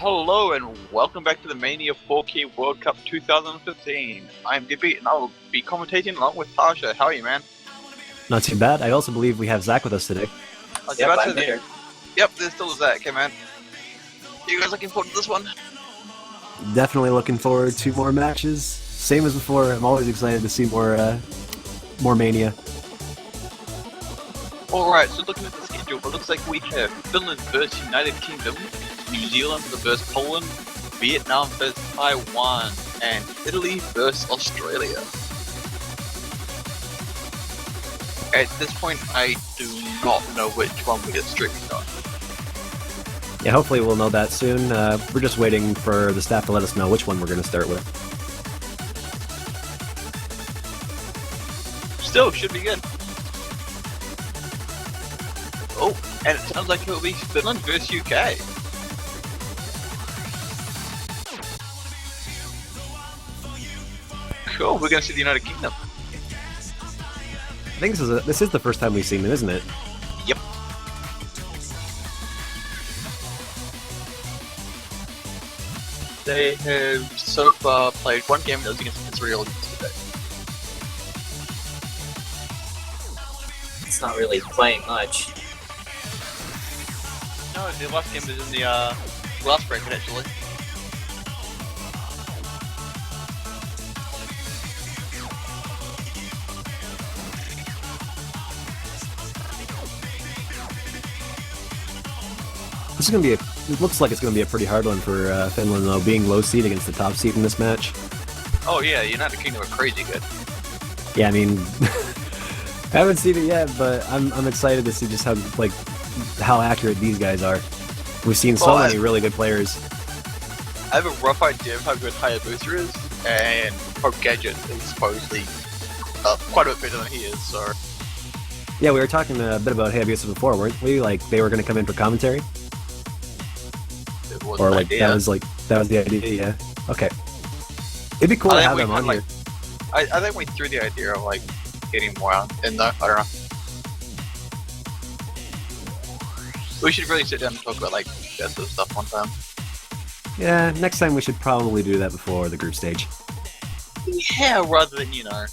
Hello and welcome back to the Mania 4K World Cup 2015. I'm Dippy and I will be commentating along with Tasha. How are you, man? Not too bad. I also believe we have Zach with us today. I'm here. Yep, there's still Zach, hey man. You guys looking forward to this one? Definitely looking forward to more matches. Same as before, I'm always excited to see more Mania. Alright, so looking at the schedule, it looks like we have Finland vs United Kingdom, New Zealand vs Poland, Vietnam vs Taiwan, and Italy vs Australia. At this point, I do not know which one we get streaming on. Yeah, hopefully we'll know that soon. We're just waiting for the staff to let us know which one we're going to start with. Still, should be good. Oh, and it sounds like it will be Finland vs UK. Cool, we're gonna see the United Kingdom. I think this is the first time we've seen them, isn't it? Yep. They have so far played one game that was against Israel yesterday. It's not really playing much. No, the last game was in the last bracket actually. This is going to be it looks like it's going to be a pretty hard one for Finland, though, being low seed against the top seed in this match. Oh yeah, United Kingdom are crazy good. Yeah, I mean, I haven't seen it yet, but I'm excited to see just how accurate these guys are. We've seen so many really good players. I have a rough idea of how good Hayabusa is, and Pope Gadget is supposedly quite a bit better than he is, so... Yeah, we were talking a bit about Hayabusa before, weren't we? Like, they were going to come in for commentary? Or like, that was the idea, yeah. Okay. It'd be cool to have them on here. I think we threw the idea of, like, getting more out in there, I don't know. We should really sit down and talk about, like, best of stuff one time. Yeah, next time we should probably do that before the group stage. Yeah, rather than, you know...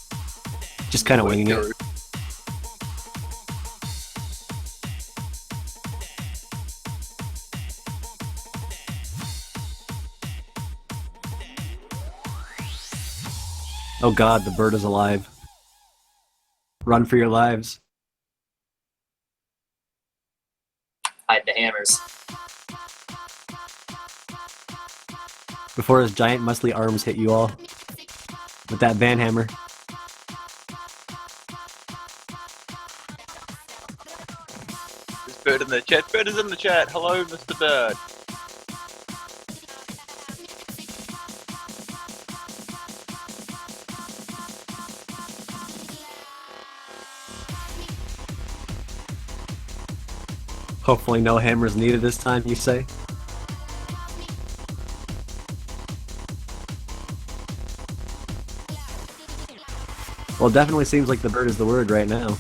just kind of winging it. Oh god, the bird is alive. Run for your lives. Hide the hammers. Before his giant muscly arms hit you all. With that Van Hammer. There's Bird in the chat. Bird is in the chat. Hello, Mr. Bird. Hopefully no hammers needed this time, you say? Well, it definitely seems like the bird is the word right now.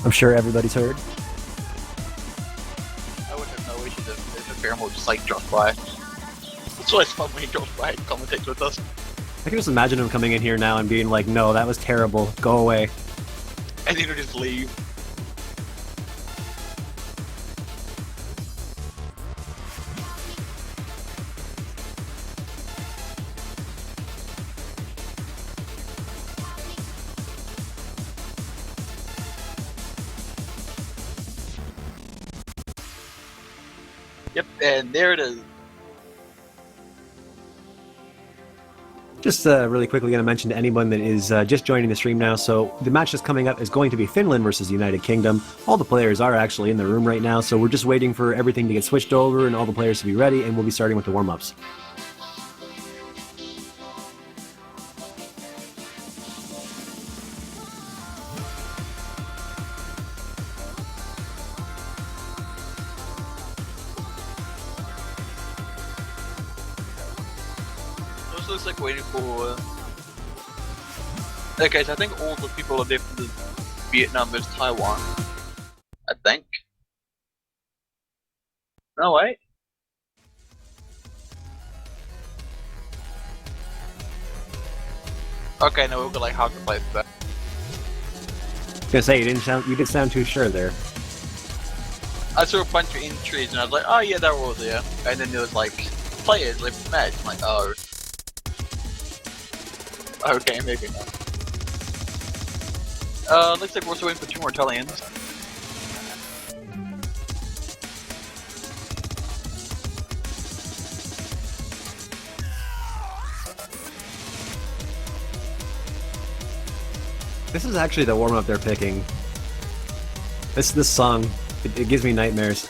I'm sure everybody's heard. I would have no issues if the Pheromone just like dropped by. It's always fun when he drops by and commentates with us. I can just imagine him coming in here now and being like, no, that was terrible, go away. And then he'll just leave. Yep, and there it is. Just really quickly going to mention to anyone that is just joining the stream now, so the match that's coming up is going to be Finland versus United Kingdom. All the players are actually in the room right now, so we're just waiting for everything to get switched over and all the players to be ready, and we'll be starting with the warm-ups. Looks like waiting for... Okay, so I think all the people are there for the Vietnam versus Taiwan. I think. No, wait. Okay, no, we've got like half the place back. I was gonna say you didn't sound too sure there. I saw a bunch of entries and I was like, oh yeah, they're all there. And then there was like players left the match. I'm like, oh. Okay, maybe not. Looks like we're also waiting for 2 more Italians. This is actually the warm-up they're picking. This song, it gives me nightmares.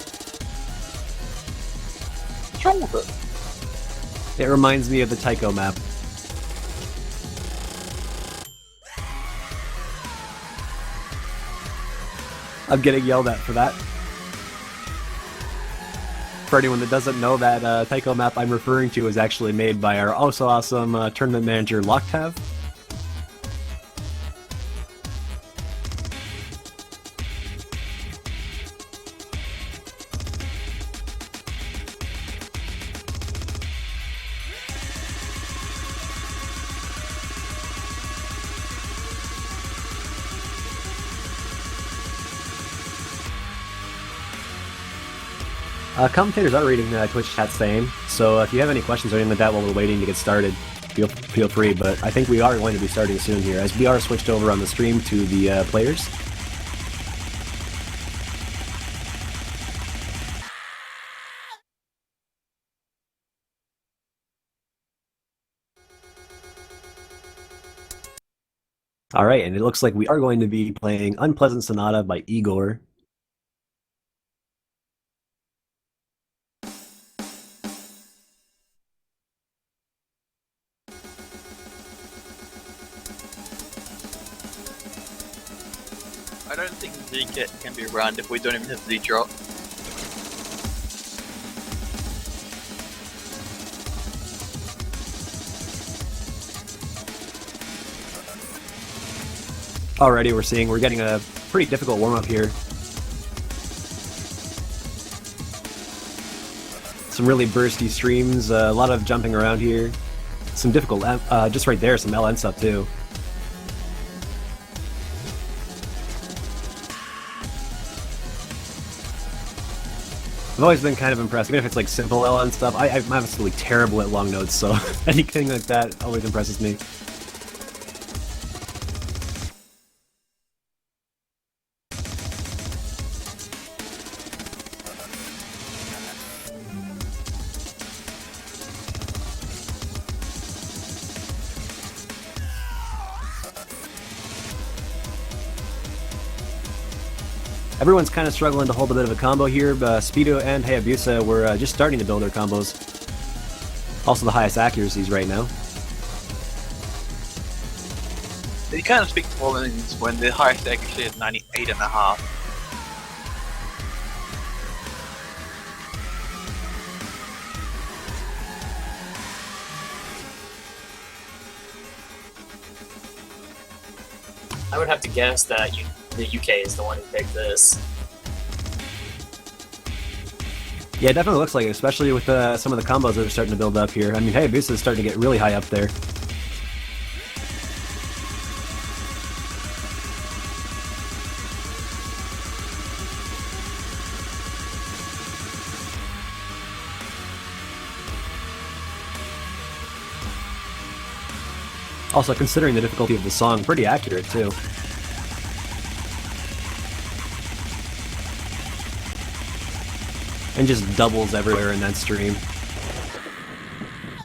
What's wrong with it? It reminds me of the Tycho map. I'm getting yelled at for that. For anyone that doesn't know, that Tycho map I'm referring to is actually made by our also awesome tournament manager, Locktav. Commentators are reading Twitch chat same, so if you have any questions or anything like that while we're waiting to get started, feel free, but I think we are going to be starting soon here, as we are switched over on the stream to the players. Alright, and it looks like we are going to be playing Unpleasant Sonata by Igor. I don't think Z-Kit can be run if we don't even have Z-Drop. Already we're getting a pretty difficult warm-up here. Some really bursty streams, a lot of jumping around here. Some difficult, just right there, some LN stuff too. I've always been kind of impressed, even if it's like simple LN stuff. I'm absolutely terrible at long notes, so anything like that always impresses me. Everyone's kind of struggling to hold a bit of a combo here, but Speedo and Hayabusa were just starting to build their combos. Also the highest accuracies right now. You kind of speak volumes when the highest accuracy is 98.5. I would have to guess that the UK is the one who picked this. Yeah, it definitely looks like it, especially with some of the combos that are starting to build up here. I mean, Hayabusa is starting to get really high up there. Also, considering the difficulty of the song, pretty accurate too. And just doubles everywhere in that stream.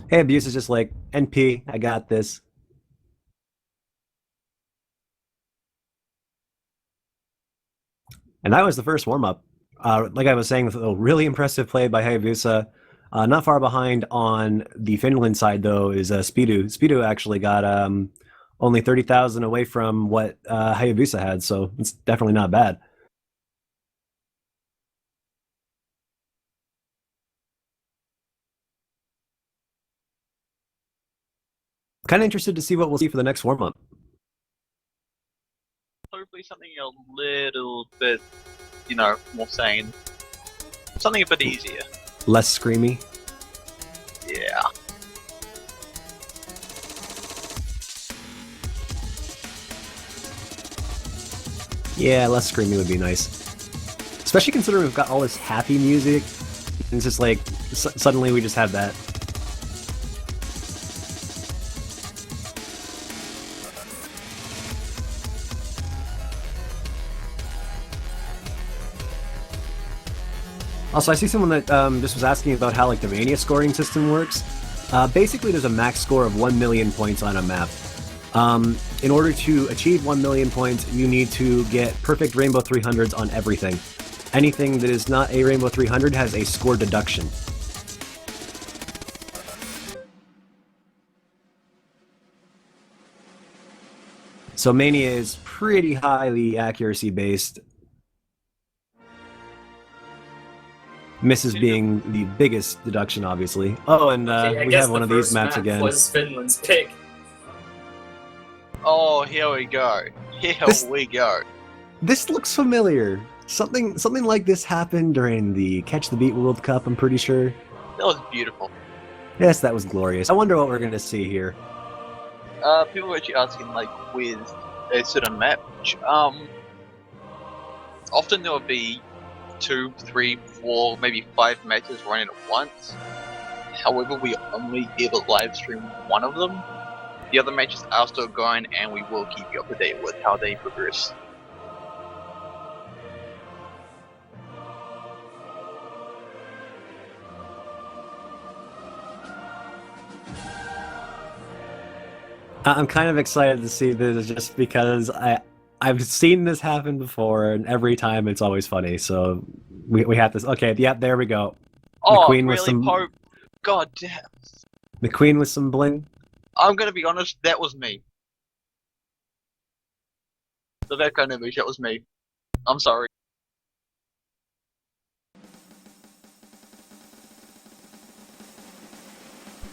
Hey, Abuse is just like, NP, I got this. And that was the first warm-up. Like I was saying, a really impressive play by Hayabusa. Not far behind on the Finland side, though, is Speedo. Speedo actually got only 30,000 away from what Hayabusa had, so it's definitely not bad. Kind of interested to see what we'll see for the next warm-up. Hopefully something a little bit, you know, more sane. Something a bit easier. Less screamy. Yeah. Yeah, less screamy would be nice. Especially considering we've got all this happy music. And it's just like, suddenly we just have that. Also, I see someone that just was asking about how like the Mania scoring system works. Basically, there's a max score of 1 million points on a map. In order to achieve 1 million points, you need to get perfect Rainbow 300s on everything. Anything that is not a Rainbow 300 has a score deduction. So Mania is pretty highly accuracy based. Misses being the biggest deduction, obviously. Oh, and we have one of these maps again. Was Finland's pick. Oh, here we go. Here we go. This looks familiar. Something like this happened during the Catch the Beat World Cup, I'm pretty sure. That was beautiful. Yes, that was glorious. I wonder what we're gonna see here. People were actually asking, like, with a certain match, often there would be 2, 3, 4, maybe 5 matches running at once. However, we only ever live stream one of them. The other matches are still going, and we will keep you up to date with how they progress. I'm kind of excited to see this just because I've seen this happen before, and every time it's always funny. So we have this. Okay, yeah, there we go. Oh, McQueen really, with some, Pope? God damn. McQueen with some bling. I'm gonna be honest, that was me. The that kind of image, that was me. I'm sorry.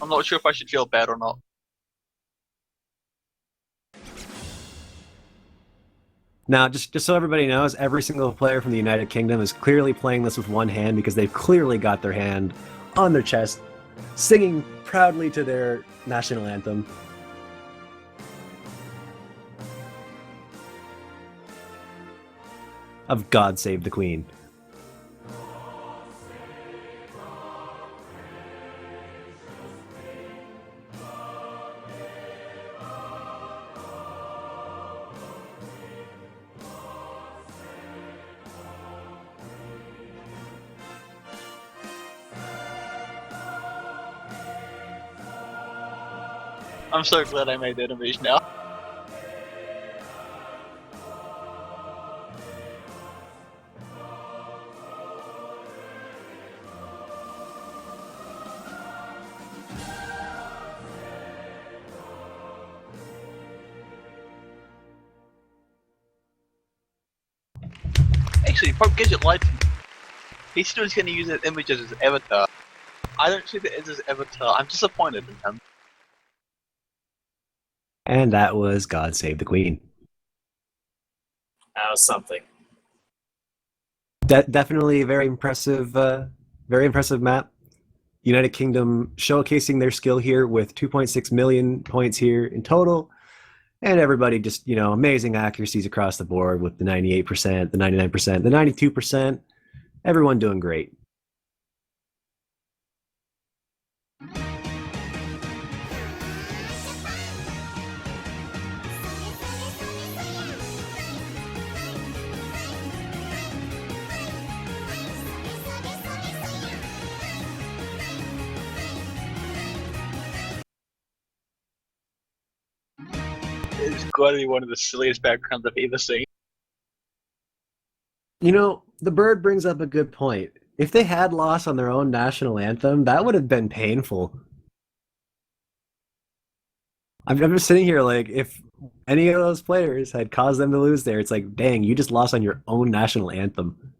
I'm not sure if I should feel bad or not. Now, just so everybody knows, every single player from the United Kingdom is clearly playing this with one hand because they've clearly got their hand on their chest, singing proudly to their national anthem. Of God Save the Queen. I'm so glad I made that image now. Actually, Pope Gadget lied to me. He still is going to use that image as his avatar. I don't see that as his avatar. I'm disappointed in him. And that was God Save the Queen. That was something. Definitely a very impressive map. United Kingdom showcasing their skill here with 2.6 million points here in total. And everybody just, amazing accuracies across the board with the 98%, the 99%, the 92%. Everyone doing great. It's got to be one of the silliest backgrounds I've ever seen. The bird brings up a good point. If they had lost on their own national anthem, that would have been painful. I'm just sitting here like, if any of those players had caused them to lose there, it's like, dang, you just lost on your own national anthem.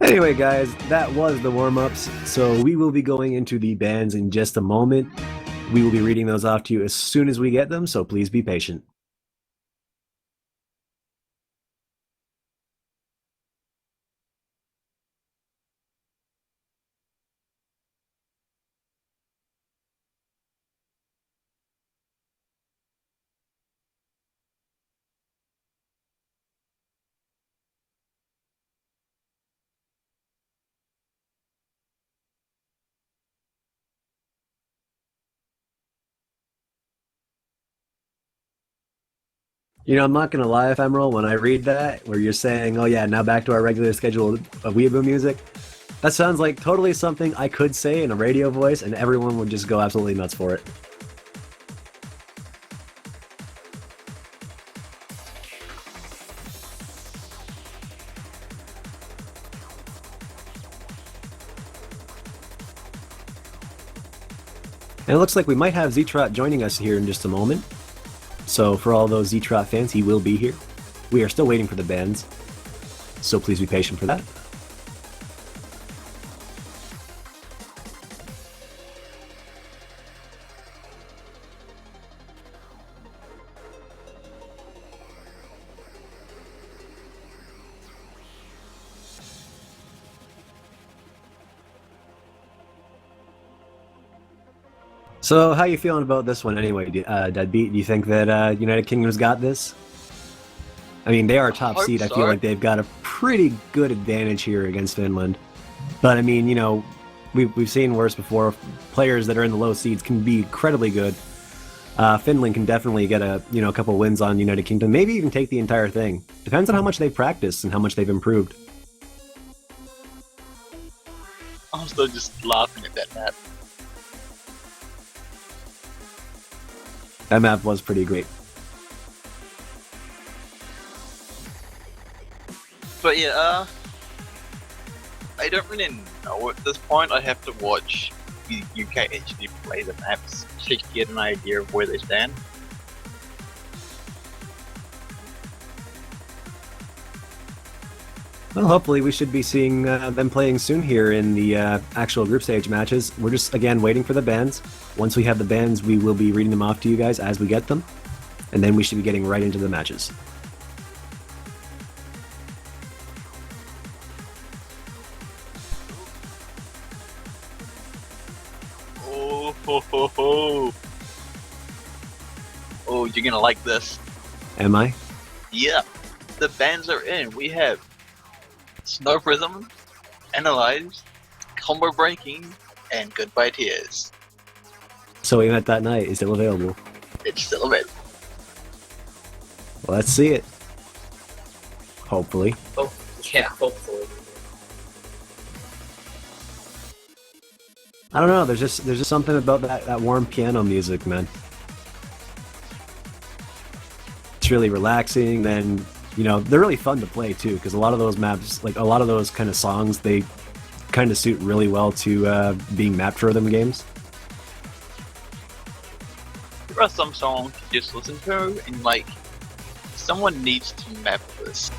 Anyway, guys, that was the warm-ups, so we will be going into the bans in just a moment. We will be reading those off to you as soon as we get them, so please be patient. You know, I'm not gonna lie, Ephemeral, when I read that, where you're saying, oh yeah, now back to our regular schedule of Weeaboo music, that sounds like totally something I could say in a radio voice, and everyone would just go absolutely nuts for it. And it looks like we might have Z-Trot joining us here in just a moment. So for all those Z-Trot fans, he will be here. We are still waiting for the bands, so please be patient for that. So, how you feeling about this one anyway, Deadbeat? Do you think that United Kingdom's got this? I mean, they are top seed. I feel like they've got a pretty good advantage here against Finland. But I mean, you know, we've seen worse before. Players that are in the low seeds can be incredibly good. Finland can definitely get a couple wins on United Kingdom, maybe even take the entire thing. Depends on how much they've practiced and how much they've improved. I'm still just laughing at that map. That map was pretty great. But yeah, I don't really know at this point. I have to watch the UK actually play the maps to get an idea of where they stand. Well, hopefully we should be seeing them playing soon here in the actual group stage matches. We're just, again, waiting for the bands. Once we have the bands, we will be reading them off to you guys as we get them. And then we should be getting right into the matches. Oh, ho, ho, ho. Oh, you're gonna like this. Am I? Yeah, the bands are in. We have Snow Prism, Analyze, Combo Breaking, and Goodbye Tears. So we met that night is still available. It's still available. Well, let's see it. Hopefully. Oh, yeah, hopefully. I don't know. There's just something about that warm piano music, man. It's really relaxing. Then they're really fun to play too, because a lot of those maps, like a lot of those kind of songs, they kind of suit really well to being mapped for them games. There are some songs you just listen to and like, someone needs to map this.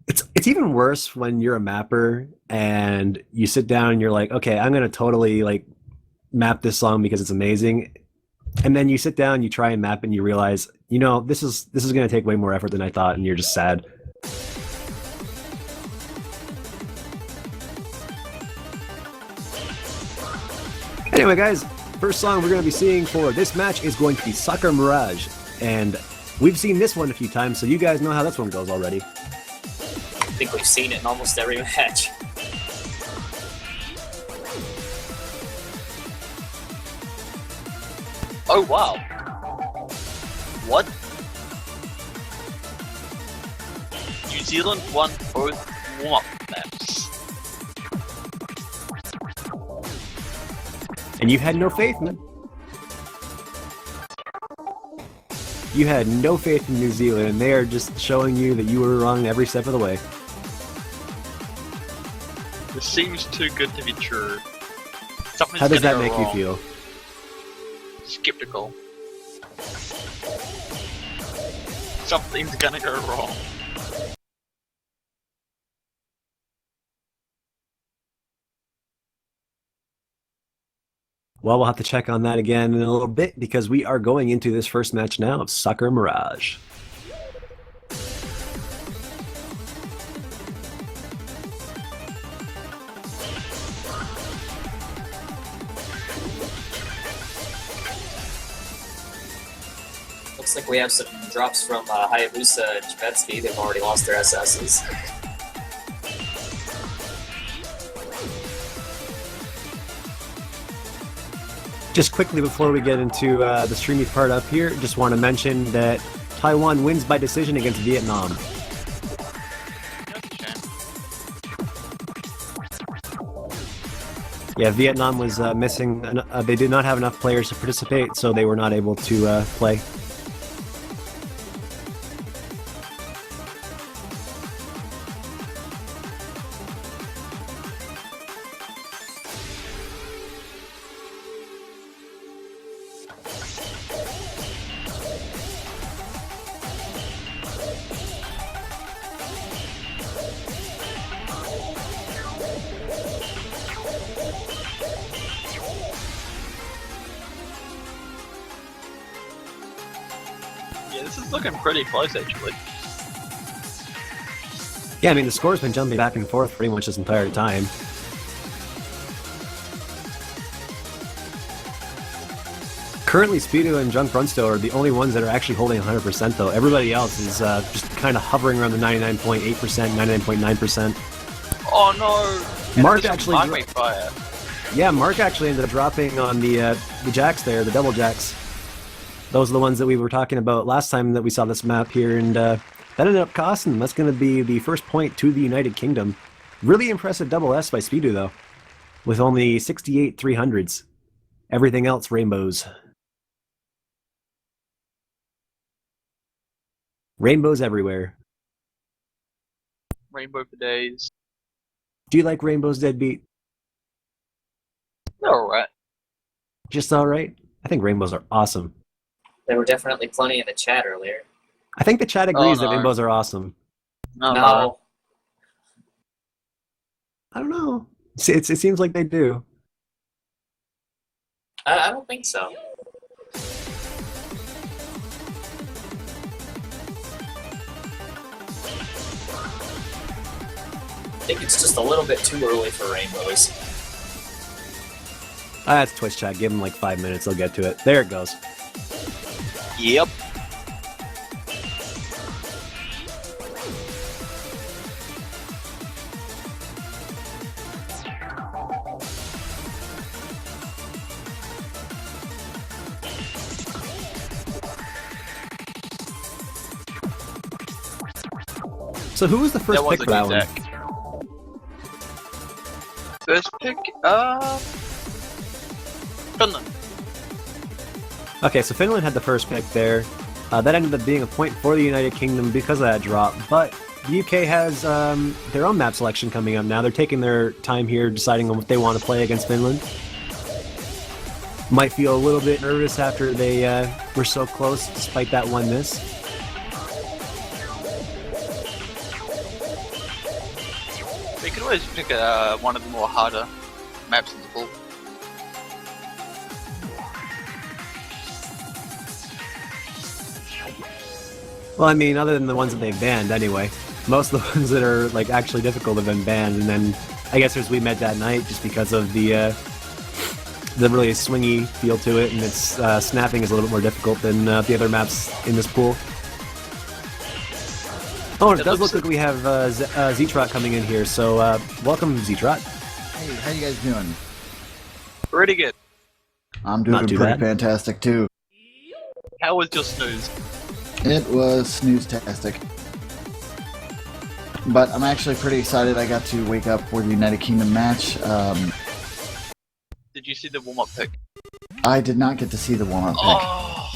It's even worse when you're a mapper and you sit down and you're like, okay, I'm gonna totally like map this song because it's amazing, and then you sit down, you try and map, and you realize, this is gonna take way more effort than I thought, and you're just sad. Anyway, guys, first song we're gonna be seeing for this match is going to be Soccer Mirage, and we've seen this one a few times, so you guys know how this one goes already. I think we've seen it in almost every match. Oh wow. What? New Zealand won both warm-up maps. And you had no faith, man. You had no faith in New Zealand, and they are just showing you that you were wrong every step of the way. This seems too good to be true. Something's How does that gonna make go you wrong. feel? Skeptical. Something's gonna go wrong. Well, we'll have to check on that again in a little bit, because we are going into this first match now of Soccer Mirage. Looks like we have some drops from Hayabusa and Chibetsky. They've already lost their SSs. Just quickly before we get into the streamy part up here, just want to mention that Taiwan wins by decision against Vietnam. Yeah, Vietnam was missing. They did not have enough players to participate, so they were not able to play. Yeah, this is looking pretty close, actually. Yeah, I mean, the score's been jumping back and forth pretty much this entire time. Currently, Speedo and Junk Brunstow are the only ones that are actually holding 100%, though. Everybody else is just kind of hovering around the 99.8%, 99.9%. Oh no! Mark actually... Fire. Yeah, Mark actually ended up dropping on the jacks there, the double jacks. Those are the ones that we were talking about last time that we saw this map here, and that ended up costing them. That's going to be the first point to the United Kingdom. Really impressive double S by Speedo, though, with only 68 300s. Everything else rainbows. Rainbows everywhere. Rainbow for days. Do you like rainbows, Deadbeat? They're alright. Just alright? I think rainbows are awesome. There were definitely plenty in the chat earlier. I think the chat agrees that no. rainbows are awesome. No. I don't know. It seems like they do. I don't think so. I think it's just a little bit too early for rainbows. That's Twitch chat. Give them like 5 minutes. They'll get to it. There it goes. Yep. So who was the first pick for that one? First pick, Finland. Okay, so Finland had the first pick there. That ended up being a point for the United Kingdom because of that drop, but the UK has their own map selection coming up now. They're taking their time here deciding on what they want to play against Finland. Might feel a little bit nervous after they were so close despite that one miss. We could always pick one of the more harder maps in the pool. Well, I mean, other than the ones that they've banned anyway. Most of the ones that are like actually difficult have been banned, and then I guess there's We Met That Night just because of the really swingy feel to it, and its snapping is a little bit more difficult than the other maps in this pool. Oh, and it does look like we have Zetrot coming in here, so welcome, Zetrot. Hey, how you guys doing? Pretty good. I'm doing pretty fantastic too. How was your snooze? It was snooze-tastic. But I'm actually pretty excited I got to wake up for the United Kingdom match. Did you see the warm-up pick? I did not get to see the warm-up pick. Oh.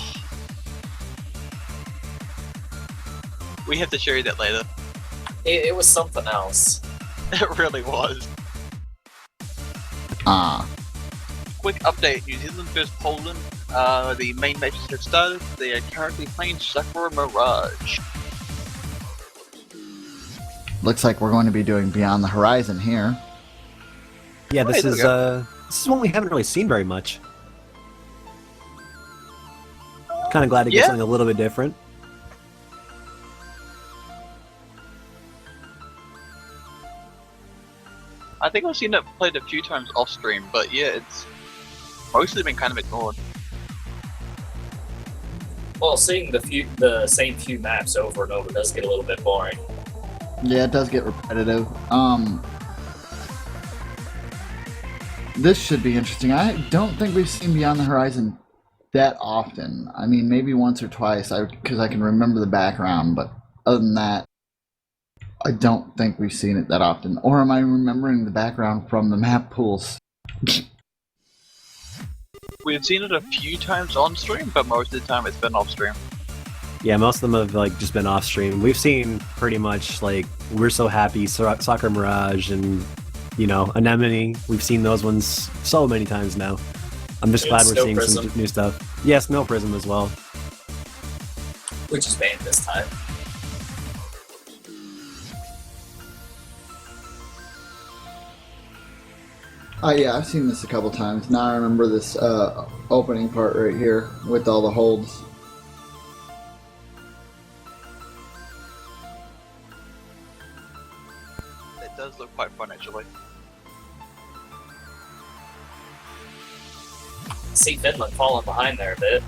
We have to show you that later. It was something else. It really was. Quick update, New Zealand versus Poland. The main matches have started. They are currently playing Sakura Mirage. Looks like we're going to be doing Beyond the Horizon here. Yeah, this is one we haven't really seen very much. Kind of glad to get something a little bit different. I think I've seen it played a few times off stream, but yeah, it's mostly been kind of ignored. Well, seeing the same few maps over and over does get a little bit boring. Yeah, it does get repetitive. this should be interesting. I don't think we've seen Beyond the Horizon that often. I mean, maybe once or twice, because I can remember the background, but other than that, I don't think we've seen it that often. Or am I remembering the background from the map pools? We've seen it a few times on stream, but most of the time it's been off stream. Yeah, most of them have like just been off stream. We've seen pretty much like We're So Happy, Soccer Mirage, and Anemone. We've seen those ones so many times now. I'm just glad we're Snow seeing Prism. some new stuff. Yeah, Snow Prism as well. Which is banned this time. Oh yeah, I've seen this a couple times. Now I remember this opening part right here with all the holds. It does look quite fun, actually. See Finland falling behind there a bit.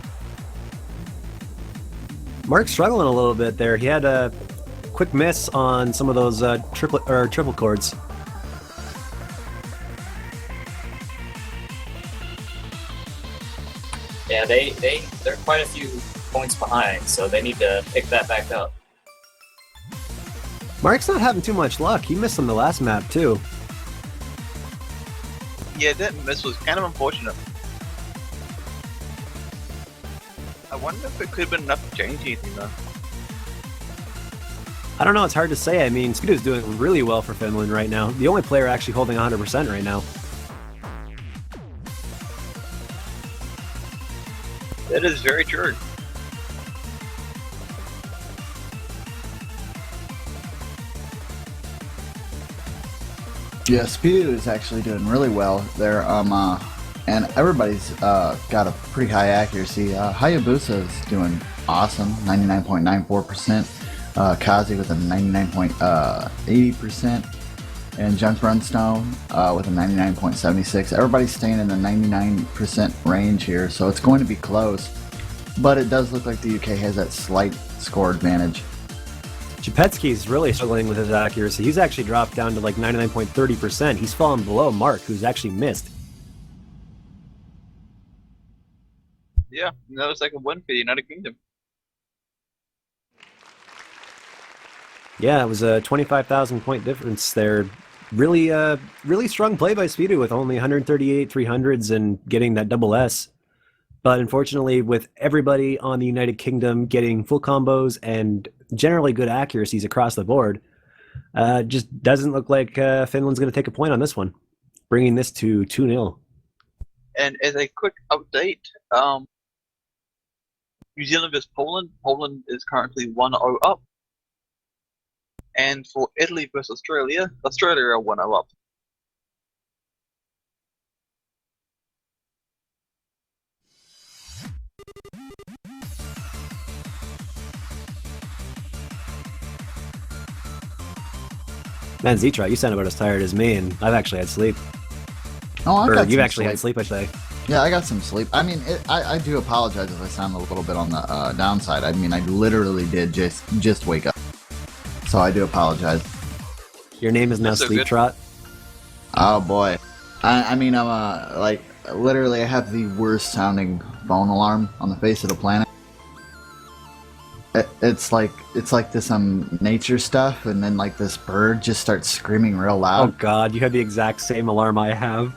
Mark's struggling a little bit there. He had a quick miss on some of those triple chords. Yeah, they're quite a few points behind, so they need to pick that back up. Mark's not having too much luck. He missed on the last map too. Yeah, that miss was kind of unfortunate. I wonder if it could have been enough to change anything, though. I don't know, it's hard to say. I mean, Speedo's doing really well for Finland right now. The only player actually holding 100% right now. That is very true. Yeah, Speedo is actually doing really well there. And everybody's got a pretty high accuracy. Hayabusa is doing awesome, 99.94%. Kazi with a 99.80%. And Junk Runstone with a 99.76. Everybody's staying in the 99% range here, so it's going to be close. But it does look like the UK has that slight score advantage. Chapetsky's really struggling with his accuracy. He's actually dropped down to like 99.30%. He's fallen below Mark, who's actually missed. Yeah, that was like a win for the United Kingdom. Yeah, it was a 25,000 point difference there. Really, really strong play by Speedo with only 138 300s and getting that double S. But unfortunately, with everybody on the United Kingdom getting full combos and generally good accuracies across the board, just doesn't look like Finland's going to take a point on this one, bringing this to 2-0. And as a quick update, New Zealand vs Poland. Poland is currently 1-0 up. And for Italy vs Australia, Australia are 1-0 up. Man, Zitra, you sound about as tired as me, and I've actually had sleep. Oh, I've Or got you've some actually had sleep, I say. Yeah, I got some sleep. I mean, I do apologize if I sound a little bit on the downside. I mean, I literally did just wake up. So I do apologize. Your name is now That's so Sleep good. Trot. Oh boy. I mean, I'm like, literally I have the worst sounding phone alarm on the face of the planet. It's like this nature stuff, and then like this bird just starts screaming real Oh loud. god, you have the exact same alarm I have.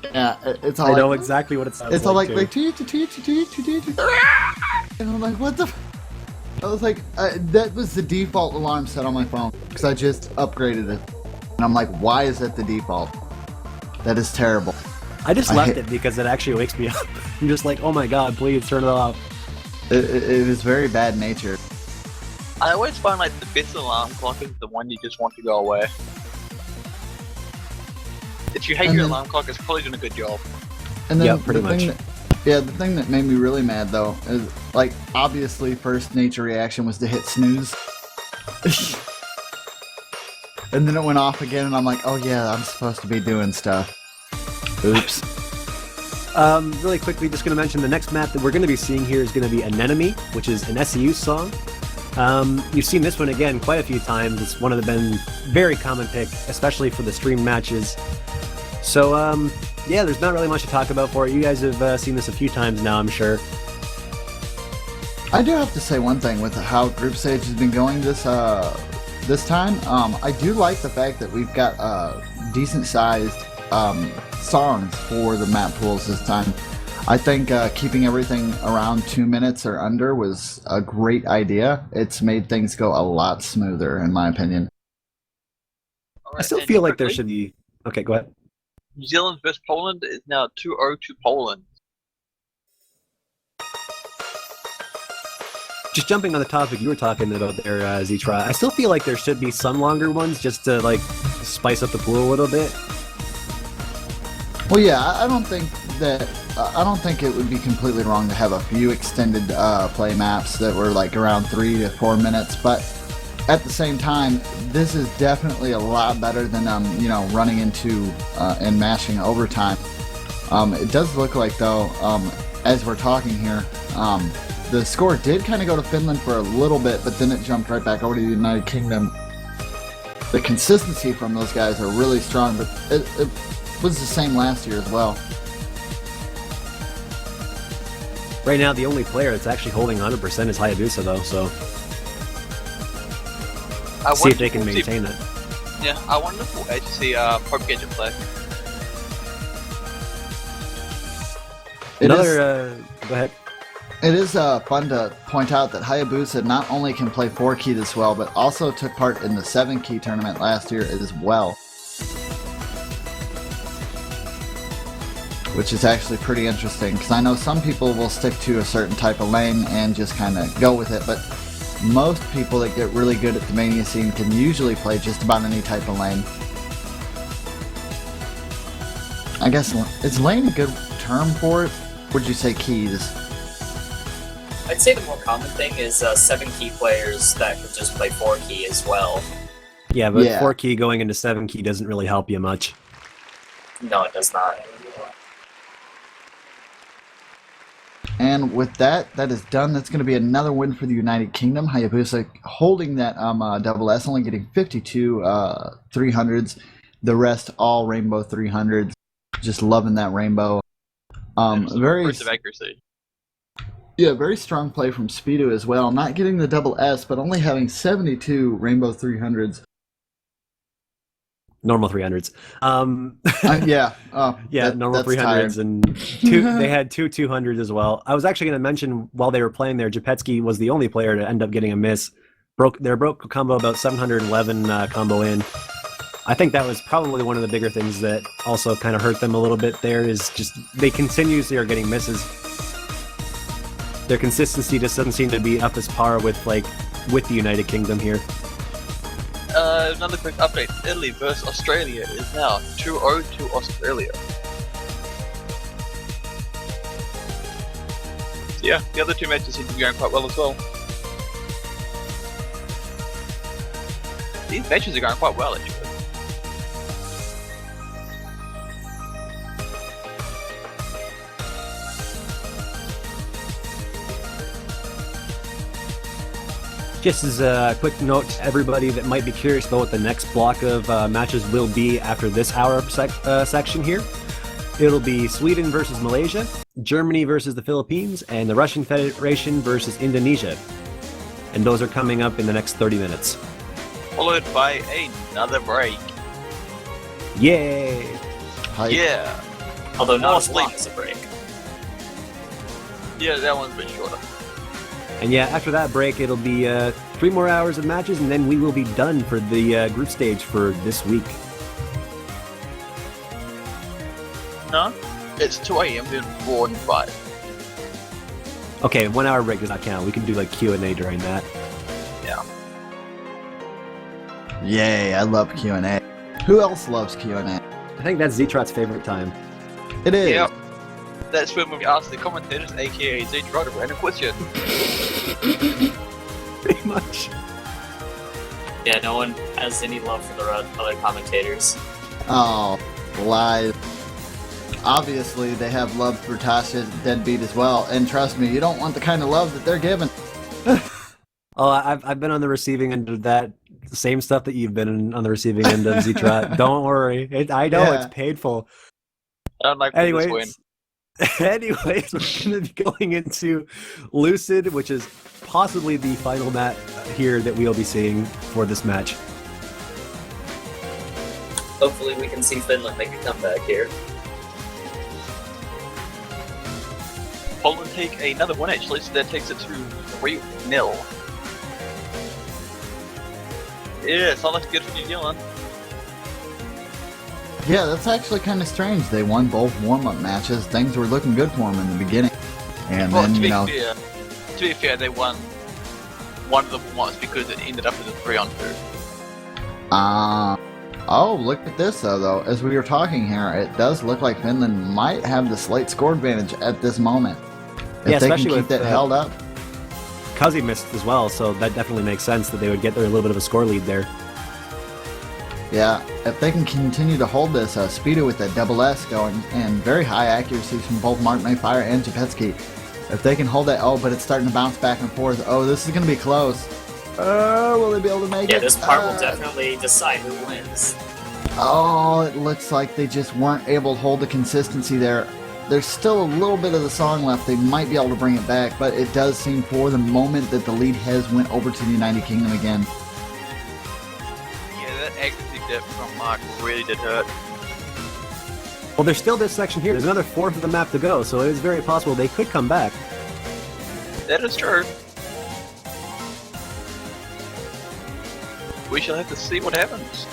Yeah, it's all I like, know exactly what it sounds it's all like too. toot, toot, toot, toot, toot, toot, toot. And I'm like, what the? I was like, that was the default alarm set on my phone because I just upgraded it, and I'm like, why is that the default? That is terrible. I just I left hate- it because it actually wakes me up. I'm just like, oh my god, please turn it off. It is very bad nature. I always find like the best alarm clock is the one you just want to go away. If you hate And your then- alarm clock, it's probably doing a good job. And then Yeah, pretty the thing much. the thing that made me really mad though is like obviously first nature reaction was to hit snooze. And then it went off again and I'm like, oh yeah, I'm supposed to be doing stuff. Oops. Really quickly, just going to mention the next map that we're going to be seeing here is going to be Anemone, which is an SEU song. You've seen this one again quite a few times. It's one of the been very common pick, especially for the stream matches. So yeah, there's not really much to talk about for it. You guys have seen this a few times now, I'm sure. I do have to say one thing with how group stage has been going this time. I do like the fact that we've got decent sized songs for the map pools this time. I think keeping everything around 2 minutes or under was a great idea. It's made things go a lot smoother, in my opinion. I still feel like there should be... Okay, go ahead. New Zealand versus Poland is now 2-0 to Poland. Just jumping on the topic you were talking about there, Zitra, I still feel like there should be some longer ones just to, like, spice up the pool a little bit. Well, yeah, I don't think it would be completely wrong to have a few extended play maps that were like around 3 to 4 minutes, but at the same time, this is definitely a lot better than running into and mashing overtime. It does look like though, as we're talking here, the score did kind of go to Finland for a little bit, but then it jumped right back over to the United Kingdom. The consistency from those guys are really strong, but it was the same last year as well. Right now, the only player that's actually holding 100% is Hayabusa, though, so... see if they can maintain it. Yeah, I wonder if we'll actually see Pope Gadget play. Go ahead. It is fun to point out that Hayabusa not only can play 4-key this well, but also took part in the 7-key tournament last year as well. Which is actually pretty interesting, because I know some people will stick to a certain type of lane and just kind of go with it, but most people that get really good at the Mania scene can usually play just about any type of lane. I guess, is lane a good term for it? Would you say keys? I'd say the more common thing is 7-key players that can just play 4-key as well. Yeah, but 4-key going into 7-key doesn't really help you much. No, it does not. And with that is done. That's going to be another win for the United Kingdom. Hayabusa holding that double S, only getting 52 300s. The rest all rainbow 300s. Just loving that rainbow. Very impressive accuracy. Yeah, very strong play from Speedo as well. Not getting the double S, but only having 72 rainbow 300s. Normal 300s. Yeah. Yeah, normal 300s, and they had two 200s as well. I was actually going to mention while they were playing there, Japetsky was the only player to end up getting a miss. Their broke combo about 711 combo in. I think that was probably one of the bigger things that also kind of hurt them a little bit there, is just they continuously are getting misses. Their consistency just doesn't seem to be up as par with the United Kingdom here. Another quick update. Italy versus Australia is now 2-0 to Australia. Yeah, the other two matches seem to be going quite well as well. These matches are going quite well, actually. Just as a quick note to everybody that might be curious about what the next block of matches will be after this hour section here. It'll be Sweden versus Malaysia, Germany versus the Philippines, and the Russian Federation versus Indonesia. And those are coming up in the next 30 minutes. Followed by another break. Yay! Hype. Yeah. Although not More as long sleep. as a break. Yeah, that one's a bit shorter. And yeah, after that break, it'll be 3 more hours of matches, and then we will be done for the group stage for this week. No? It's 2 AM, then 4 and 5. Okay, 1 hour break does not count. We can do like Q&A during that. Yeah. Yay, I love Q&A. Who else loves Q&A? I think that's Zetrot's favorite time. It is. Yep. That's when we ask the commentators, aka Zetrot, a random question. Pretty much. Yeah, no one has any love for the other commentators. Oh, lies. Obviously, they have love for Tasha's Deadbeat as well, and trust me, you don't want the kind of love that they're giving. Oh, I've been on the receiving end of that same stuff that you've been on the receiving end of, Zetrot. Don't worry. I know, Yeah. it's painful. I don't like this win. Anyways, we're going to be going into Lucid, which is possibly the final map here that we'll be seeing for this match. Hopefully we can see Finland make a comeback here. Poland take another one actually, so that takes it to 3-0. Yeah, so that's good for New Zealand. Yeah, that's actually kind of strange. They won both warm-up matches. Things were looking good for them in the beginning. And Well, then, to you be fair, they won one of the warm-ups because it ended up as a 3-on-2. Oh, look at this, though. As we were talking here, it does look like Finland might have the slight score advantage at this moment. If Yeah, they can especially keep with, that held up. Kazi missed as well, so that definitely makes sense that they would get a little bit of a score lead there. Yeah, if they can continue to hold this, Speedo with that double S going, and very high accuracies from both Mark Mayfire and Japetsky. If they can hold that, oh, but it's starting to bounce back and forth. Oh, this is going to be close. Will they be able to make it? Yeah, this part will definitely decide who wins. Oh, it looks like they just weren't able to hold the consistency there. There's still a little bit of the song left. They might be able to bring it back, but it does seem for the moment that the lead has went over to the United Kingdom again. Yeah, that accuracy dip from Mark really did hurt. Well, there's still this section here. There's another fourth of the map to go, so it is very possible they could come back. That is true. We shall have to see what happens.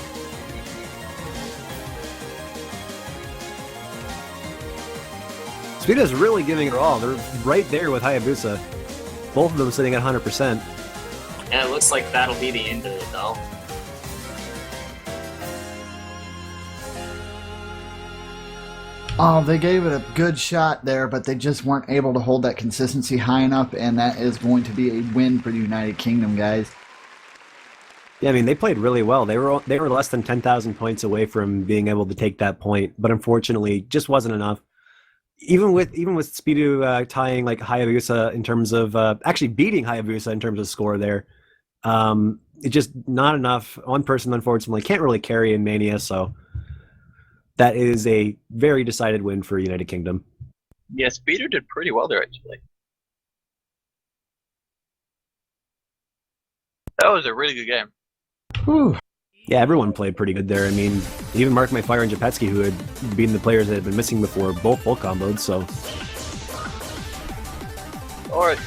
Speedo's really giving it her all. They're right there with Hayabusa. Both of them sitting at 100%. And it looks like that'll be the end of it, though. Oh, they gave it a good shot there, but they just weren't able to hold that consistency high enough, and that is going to be a win for the United Kingdom, guys. Yeah, I mean, they played really well. They were less than 10,000 points away from being able to take that point, but unfortunately, just wasn't enough. Even with Speedo tying like Hayabusa in terms of actually beating Hayabusa in terms of score there, it's just not enough. One person, unfortunately, can't really carry in Mania, so that is a very decided win for United Kingdom. Yeah, Speedo did pretty well there actually. That was a really good game. Whew. Yeah, everyone played pretty good there. I mean, even Mark Mayfire and Japetsky, who had been the players that had been missing before, both full comboed, so. Alright.